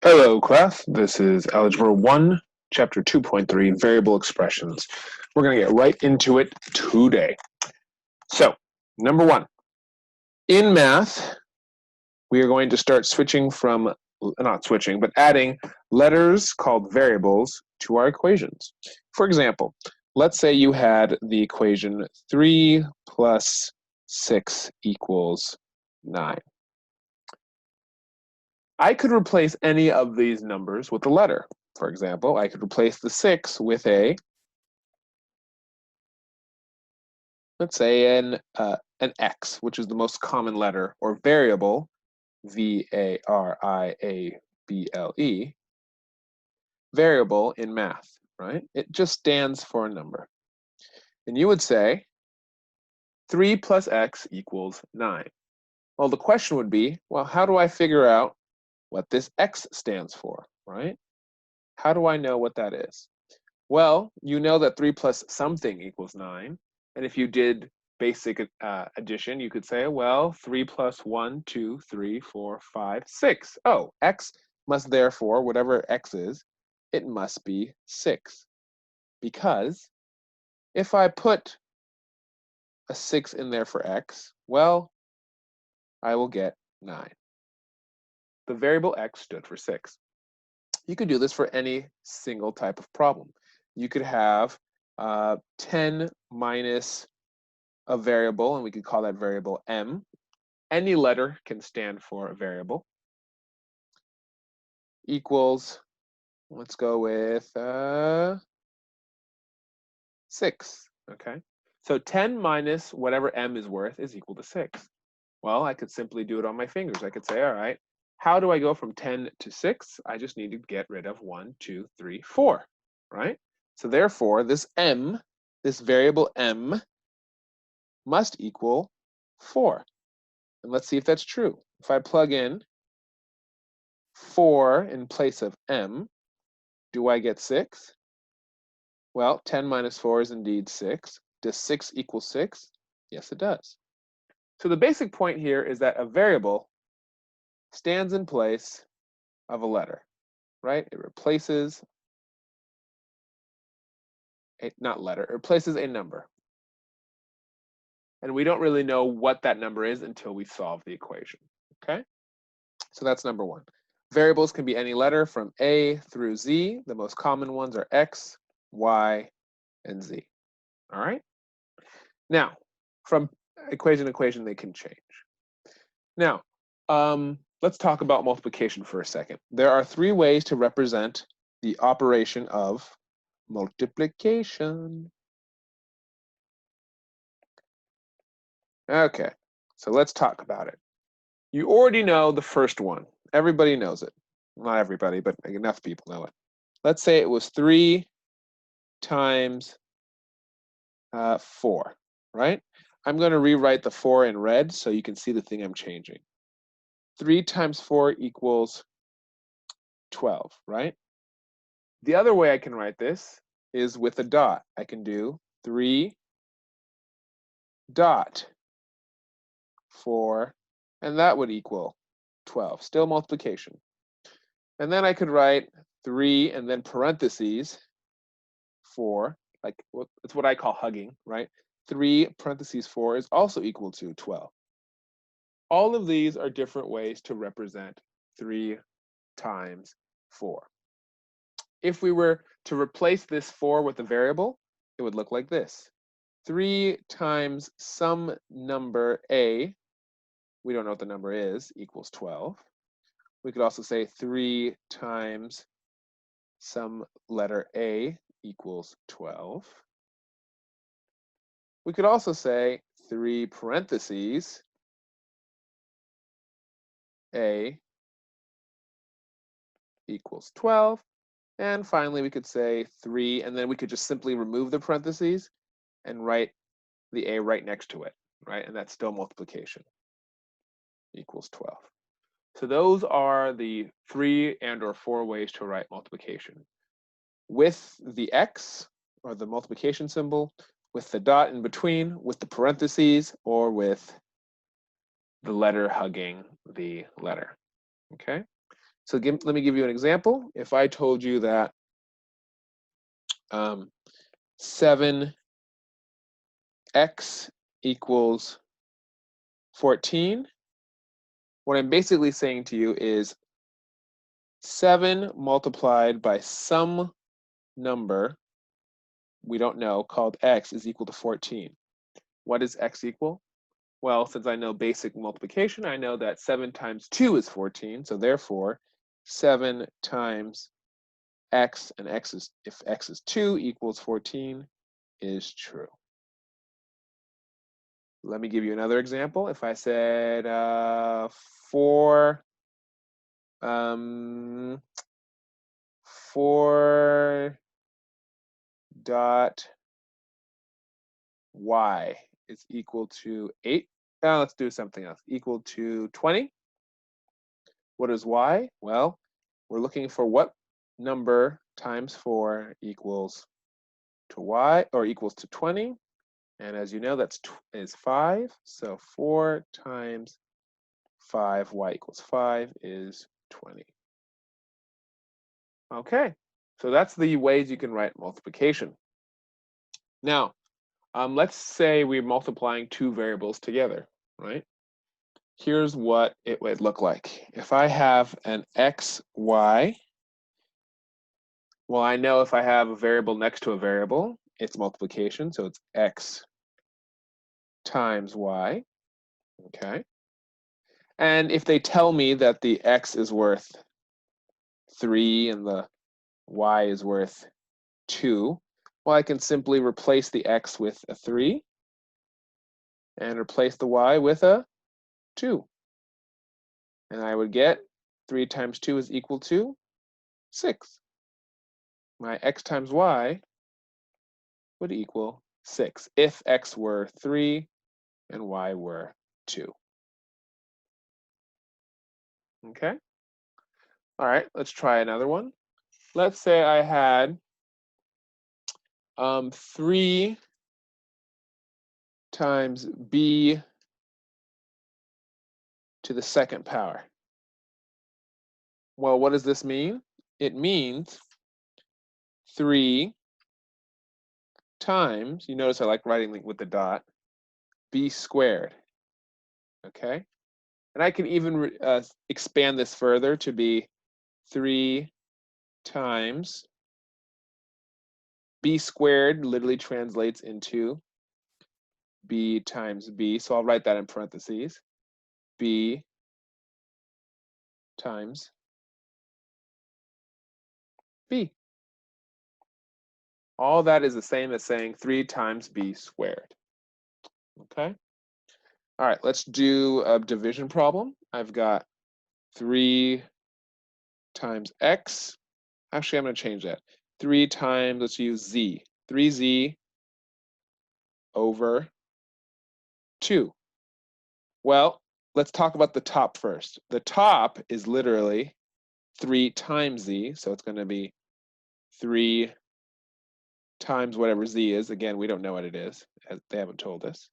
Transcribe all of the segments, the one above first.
Hello, class. This is Algebra 1, Chapter 2.3, Variable Expressions. We're going to get right into it today. So, number one, in math, we are going to start switching from, not switching, but adding letters called variables to our equations. For example, let's say you had the equation 3 plus 6 equals 9. I could replace any of these numbers with a letter. For example, I could replace the 6 with let's say an X, which is the most common letter or variable, variable, variable in math, right? It just stands for a number. And you would say 3 plus X equals 9. Well, the question would be, well, how do I figure out what this X stands for, right? How do I know what that is? Well, you know that 3 plus something equals 9. And if you did basic addition, you could say, well, 3 plus 1, 2, 3, 4, 5, 6. Oh, X must therefore, whatever X is, it must be 6. Because if I put a 6 in there for X, well, I will get 9. The variable X stood for 6. You could do this for any single type of problem. You could have 10 minus a variable, and we could call that variable m. Any letter can stand for a variable. Equals, let's go with 6, okay? So 10 minus whatever m is worth is equal to 6. Well, I could simply do it on my fingers. I could say, all right, how do I go from 10 to 6? I just need to get rid of 1, 2, 3, 4, right? So therefore, this m, this variable m, must equal 4. And let's see if that's true. If I plug in 4 in place of m, do I get 6? Well, 10 minus 4 is indeed 6. Does 6 equal 6? Yes, it does. So the basic point here is that a variable stands in place of a letter, right? It replaces not letter, it replaces a number. And we don't really know what that number is until we solve the equation, okay? So that's number one. Variables can be any letter from A through Z. The most common ones are X, Y, and Z, all right? Now, from equation to equation, they can change. Now, let's talk about multiplication for a second. There are 3 ways to represent the operation of multiplication. Okay, so let's talk about it. You already know the first one. Everybody knows it. Not everybody, but enough people know it. Let's say it was 3 times 4, right? I'm going to rewrite the 4 in red so you can see the thing I'm changing. 3 times 4 equals 12, right? The other way I can write this is with a dot. I can do 3 dot 4, and that would equal 12. Still multiplication. And then I could write 3 and then parentheses 4, like it's what I call hugging, right? 3 parentheses 4 is also equal to 12. All of these are different ways to represent 3 times 4. If we were to replace this 4 with a variable, it would look like this. 3 times some number A, we don't know what the number is, equals 12. We could also say 3 times some letter A equals 12. We could also say 3 parentheses A equals 12. And finally, we could say 3, and then we could just simply remove the parentheses and write the A right next to it, right? And that's still multiplication, equals 12. So those are the 3 and or 4 ways to write multiplication. With the X, or the multiplication symbol, with the dot in between, with the parentheses, or with the letter hugging the letter, okay? So let me give you an example. If I told you that 7x equals 14, what I'm basically saying to you is 7 multiplied by some number we don't know called x is equal to 14. What is x equal? Well, since I know basic multiplication, I know that 7 times 2 is 14. So therefore, 7 times x, and if x is 2 equals 14 is true. Let me give you another example. If I said 4 dot y is equal to 8. Now let's do something else. Equal to 20. What is y? Well, we're looking for what number times 4 equals to y, or equals to 20. And as you know, that's is 5. So 4 times 5, y equals 5 is 20. Okay, so that's the ways you can write multiplication. Now, let's say we're multiplying two variables together, right? Here's what it would look like. If I have an x, y, well, I know if I have a variable next to a variable, it's multiplication, so it's x times y, okay? And if they tell me that the x is worth 3 and the y is worth 2, well, I can simply replace the x with a 3 and replace the y with a 2. And I would get 3 times 2 is equal to 6. My x times y would equal 6 if x were 3 and y were 2. Okay? All right, let's try another one. Let's say I had 3 times b to the second power. Well, what does this mean? It means 3 times, you notice I like writing with the dot, b squared, okay? And I can even expand this further to be 3 times b squared literally translates into b times b, so I'll write that in parentheses, b times b. All that is the same as saying 3 times b squared, okay? All right, let's do a division problem. I've got 3 times x. Actually, I'm going to change that. 3 times, let's use z. 3z over 2. Well, let's talk about the top first. The top is literally 3 times z, so it's going to be 3 times whatever z is. Again, we don't know what it is. They haven't told us.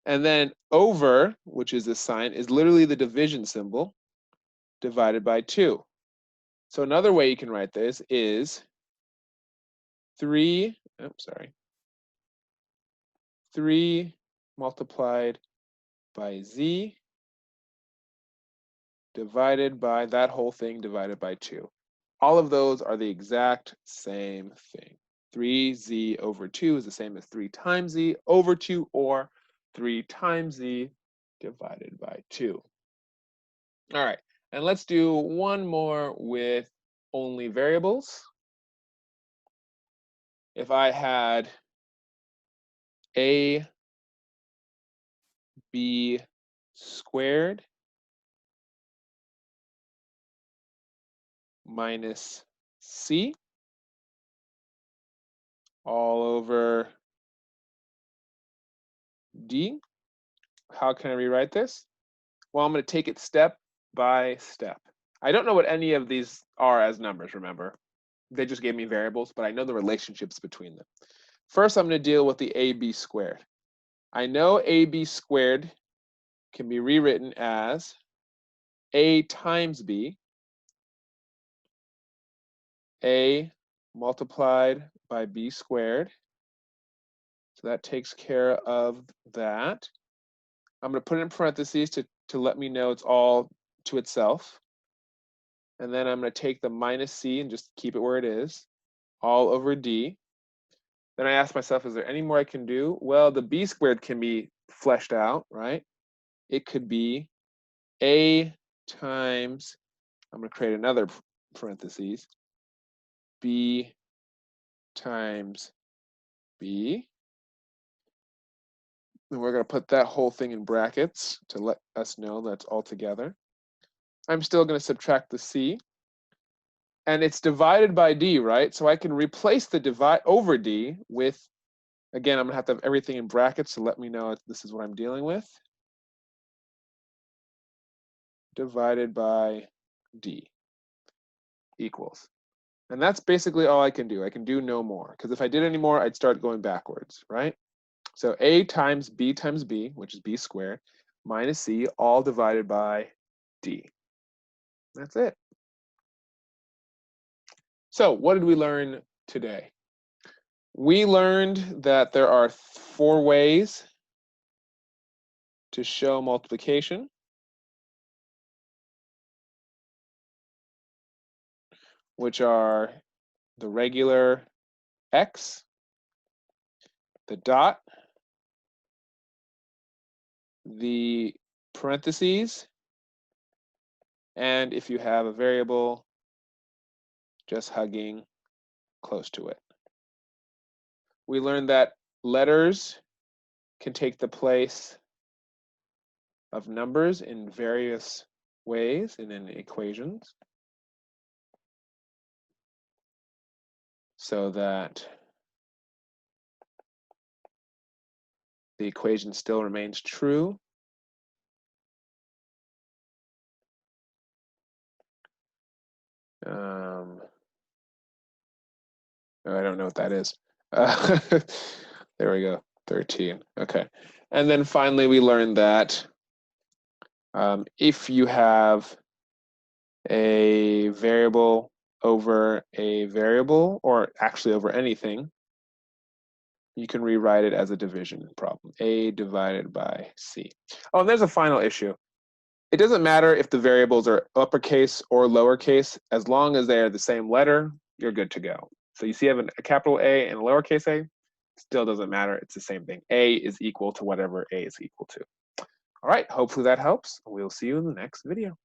And then over, which is this sign, is literally the division symbol divided by 2. So another way you can write this is 3 multiplied by z divided by that whole thing divided by 2. All of those are the exact same thing. 3z over 2 is the same as 3 times z over 2, or 3 times z divided by 2. All right, and let's do one more with only variables. If I had ab squared minus c all over d. How can I rewrite this? Well, I'm going to take it step by step. I don't know what any of these are as numbers, remember. They just gave me variables, but I know the relationships between them. First, I'm going to deal with the ab squared. I know ab squared can be rewritten as a times b. a multiplied by b squared. So that takes care of that. I'm going to put it in parentheses to let me know it's all to itself. And then I'm going to take the minus c and just keep it where it is, all over d. Then I ask myself, is there any more I can do? Well, the b squared can be fleshed out, right? It could be a times, I'm going to create another parentheses, b times b. And we're going to put that whole thing in brackets to let us know that's all together. I'm still going to subtract the c. And it's divided by d, right? So I can replace the divide over d with, again, I'm going to have everything in brackets to let me know this is what I'm dealing with. Divided by d equals. And that's basically all I can do. I can do no more, because if I did any more, I'd start going backwards, right? So a times b, which is b squared, minus c, all divided by d. That's it. So what did we learn today? We learned that there are 4 ways to show multiplication. Which are the regular x, the dot, the parentheses, and if you have a variable, just hugging close to it. We learned that letters can take the place of numbers in various ways and in equations, so that the equation still remains true. I don't know what that is. There we go, 13. Okay. And then finally, we learned that if you have a variable over a variable, or actually over anything, you can rewrite it as a division problem, a divided by c. Oh, and there's a final issue. It doesn't matter if the variables are uppercase or lowercase, as long as they are the same letter, you're good to go. So you see I have a capital A and a lowercase a, still doesn't matter, it's the same thing. A is equal to whatever A is equal to. All right, hopefully that helps. We'll see you in the next video.